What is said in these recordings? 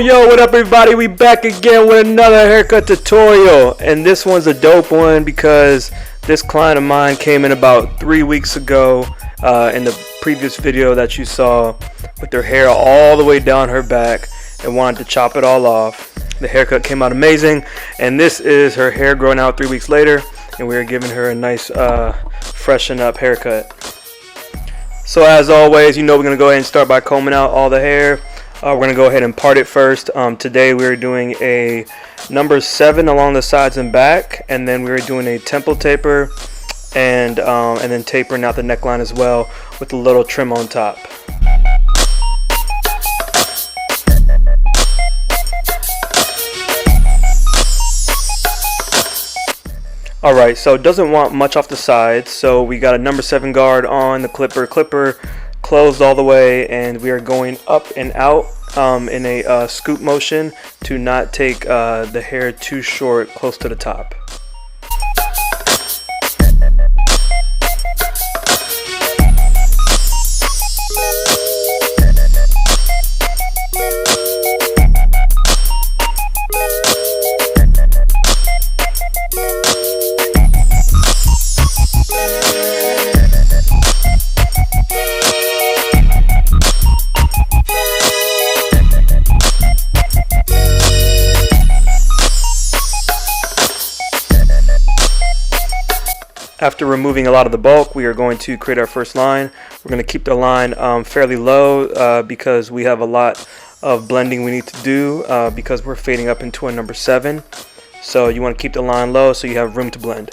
Yo, what up everybody? We back again with another haircut tutorial, and this one's a dope one because this client of mine came in about 3 weeks ago in the previous video that you saw, with their hair all the way down her back and wanted to chop it all off. The haircut came out amazing, and this is her hair growing out 3 weeks later, and we're giving her a nice freshen up haircut. So as always, you know we're going to go ahead and start by combing out all the hair. We're going to go ahead and part it first. Today we're doing a number 7 along the sides and back, and then we're doing a temple taper and then tapering out the neckline as well with a little trim on top. Alright, so it doesn't want much off the sides, so we got a number 7 guard on the clipper closed all the way, and we are going up and out in a scoop motion to not take the hair too short close to the top. After removing a lot of the bulk, we are going to create our first line. We're going to keep the line fairly low because we have a lot of blending we need to do because we're fading up into a number 7. So you want to keep the line low so you have room to blend.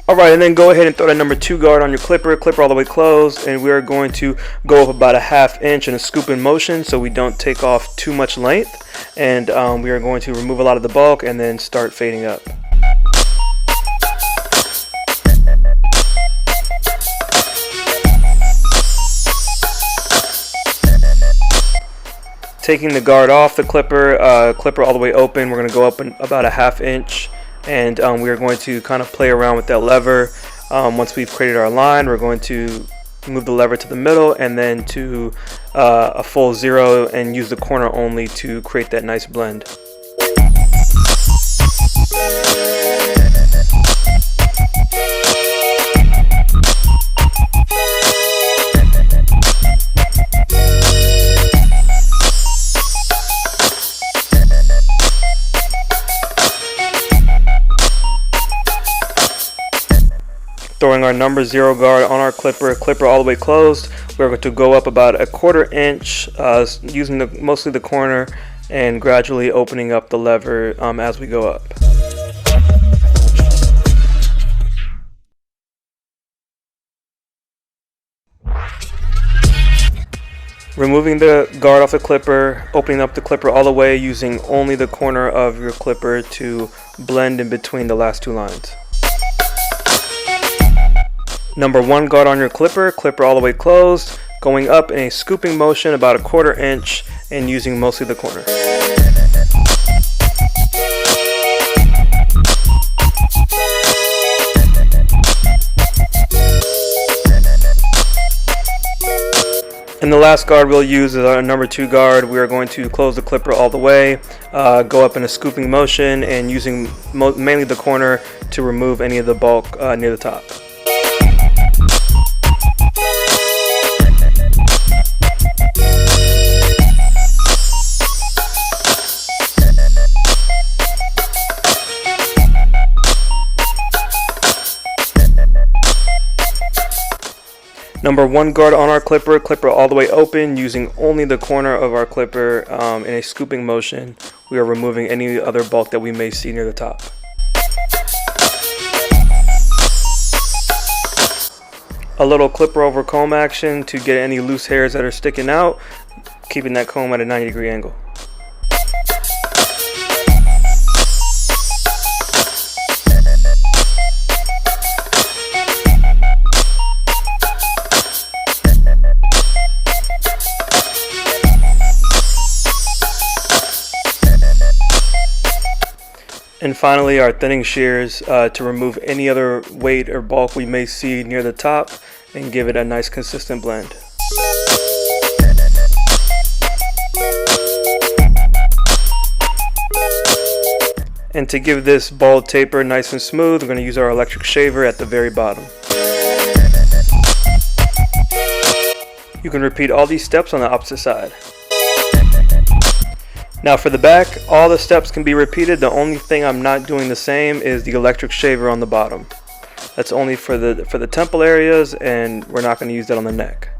Alright, and then go ahead and throw that number 2 guard on your clipper all the way closed, and we are going to go up about a ½ inch in a scooping motion so we don't take off too much length, and we are going to remove a lot of the bulk and then start fading up. Taking the guard off the clipper all the way open, we're going to go up about a ½ inch. And we are going to kind of play around with that lever. Once we've created our line, we're going to move the lever to the middle and then to a full 0 and use the corner only to create that nice blend. Throwing our number 0 guard on our clipper all the way closed, we're going to go up about a ¼ inch using mostly the corner and gradually opening up the lever as we go up. Removing the guard off the clipper, opening up the clipper all the way using only the corner of your clipper to blend in between the last 2 lines. Number 1 guard on your clipper all the way closed, going up in a scooping motion about a ¼ inch and using mostly the corner. And the last guard we'll use is our number 2 guard. We are going to close the clipper all the way, go up in a scooping motion and using mainly the corner to remove any of the bulk near the top. Number 1 guard on our clipper all the way open, using only the corner of our clipper in a scooping motion. We are removing any other bulk that we may see near the top. A little clipper over comb action to get any loose hairs that are sticking out, keeping that comb at a 90-degree angle. And finally, our thinning shears to remove any other weight or bulk we may see near the top and give it a nice consistent blend. And to give this bald taper nice and smooth, we're going to use our electric shaver at the very bottom. You can repeat all these steps on the opposite side. Now for the back, all the steps can be repeated. The only thing I'm not doing the same is the electric shaver on the bottom. That's only for the temple areas, and we're not going to use that on the neck.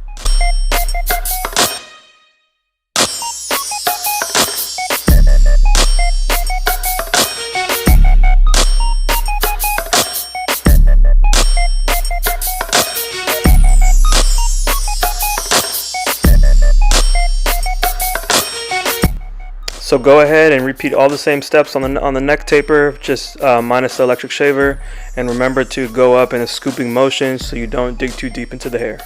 So go ahead and repeat all the same steps on the neck taper, just minus the electric shaver, and remember to go up in a scooping motion so you don't dig too deep into the hair.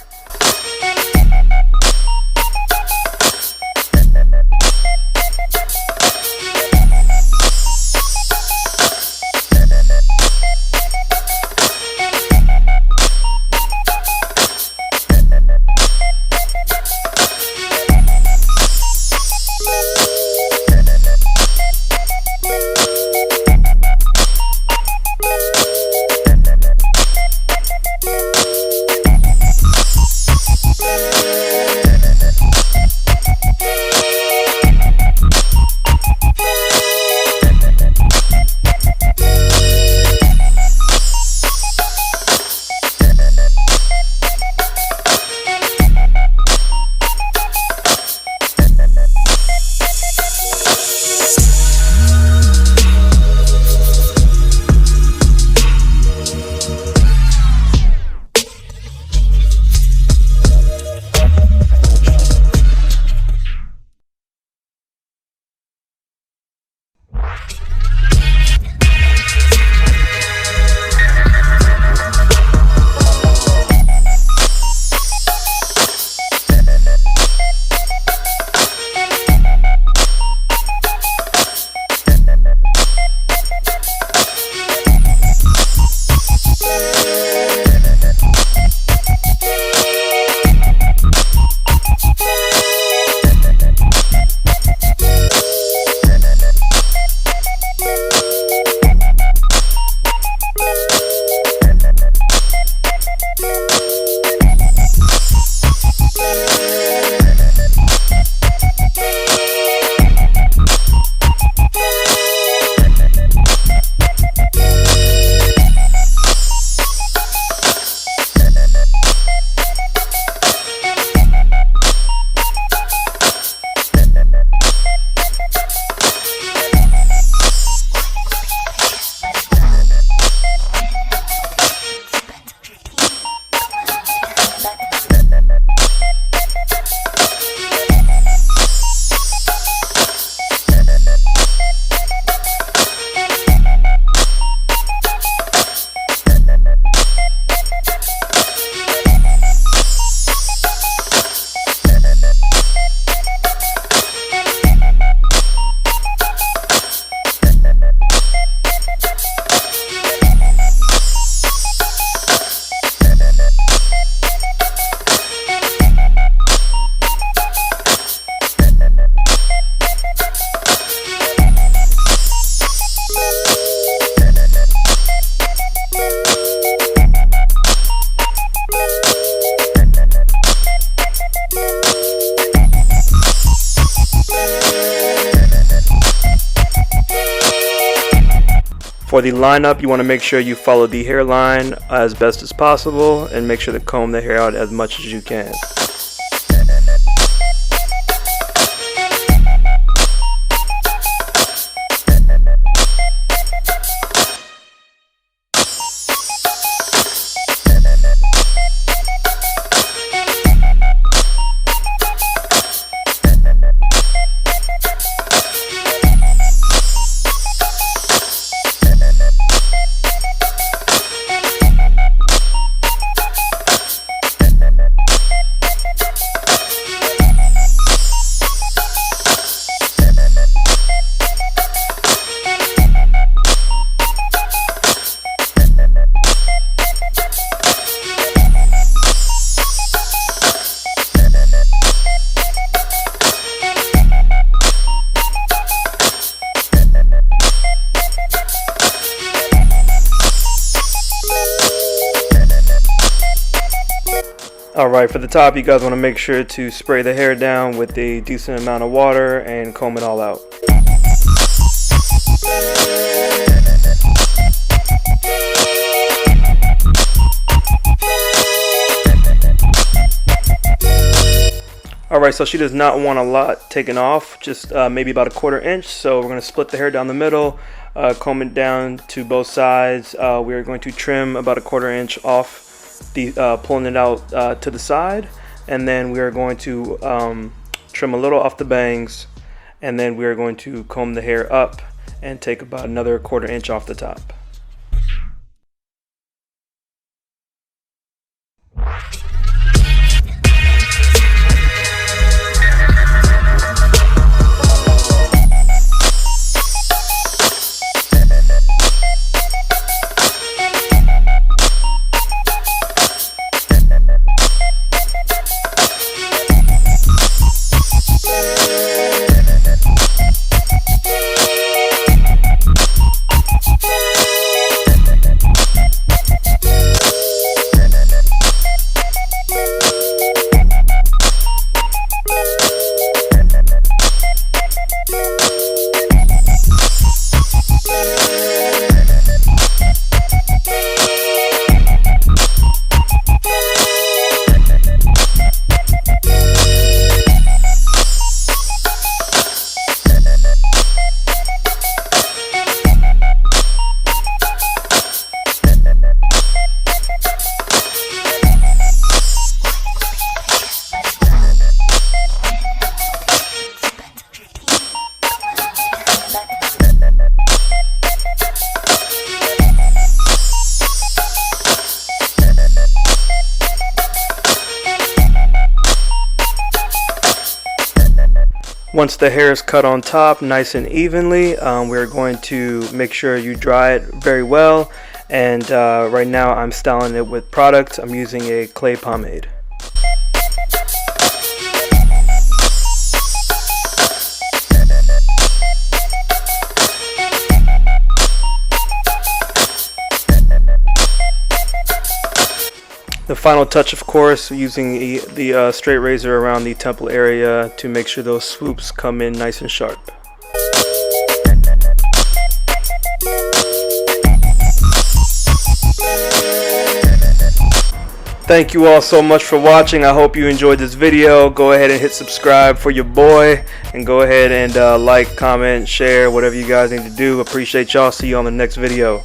For the lineup, you want to make sure you follow the hairline as best as possible and make sure to comb the hair out as much as you can. Alright, for the top, you guys want to make sure to spray the hair down with a decent amount of water and comb it all out. Alright, so she does not want a lot taken off, just maybe about a 1/4 inch. So we're going to split the hair down the middle, comb it down to both sides. We are going to trim about a 1/4 inch off, pulling it out to the side. And then we are going to trim a little off the bangs. And then we are going to comb the hair up and take about another 1/4 inch off the top. Once the hair is cut on top nice and evenly, we're going to make sure you dry it very well. And right now I'm styling it with product. I'm using a clay pomade. The final touch, of course, using the straight razor around the temple area to make sure those swoops come in nice and sharp. Thank you all so much for watching. I hope you enjoyed this video. Go ahead and hit subscribe for your boy, and go ahead and like, comment, share, whatever you guys need to do. Appreciate y'all. See you on the next video.